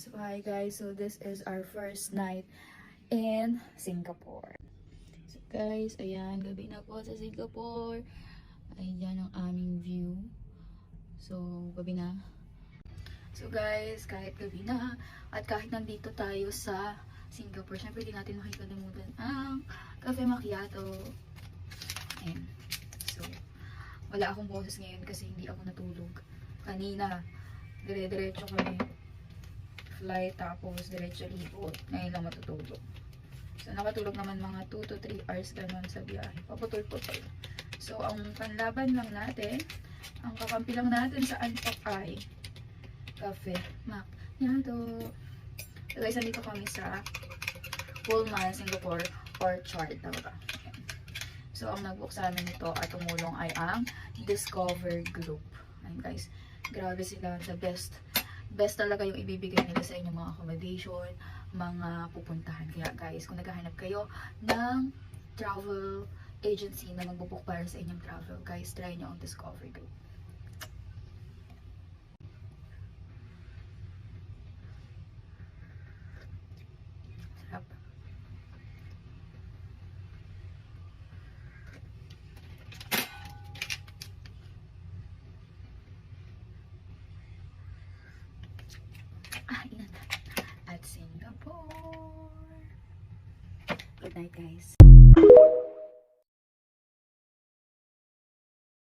So hi guys, so this is our first night in Singapore. So guys, ayan, gabi na po sa Singapore. Ayan ang aming view. So gabi na. So guys, kahit gabi na at kahit nandito tayo sa Singapore, syempre di natin makikalimutan ang cafe macchiato. Ayan. So wala akong boses ngayon kasi hindi ako natulog. Kanina, dire-diretso kami flight tapos diretso libot. Ngayon lang matutulog. So nakatulog naman mga 2 to 3 hours ganun sa biyahe. Paputol-putol. So ang panlaban lang natin, ang kakampi lang natin sa antok ay Cafe Macchiato. So guys, nandito kami sa Pullman, Singapore Orchard. Tama. So ang nag-book sa amin ito at tumulong ay ang Discover Group. Ayun guys, grabe sila, the best. Best talaga yung ibibigay nila sa inyong mga accommodation, mga pupuntahan. Kaya guys, kung naghahanap kayo ng travel agency na magbubook para sa inyong travel, guys, try nyo ang Discover Group. Sarap. Ingat. At Singapore. Good night, guys.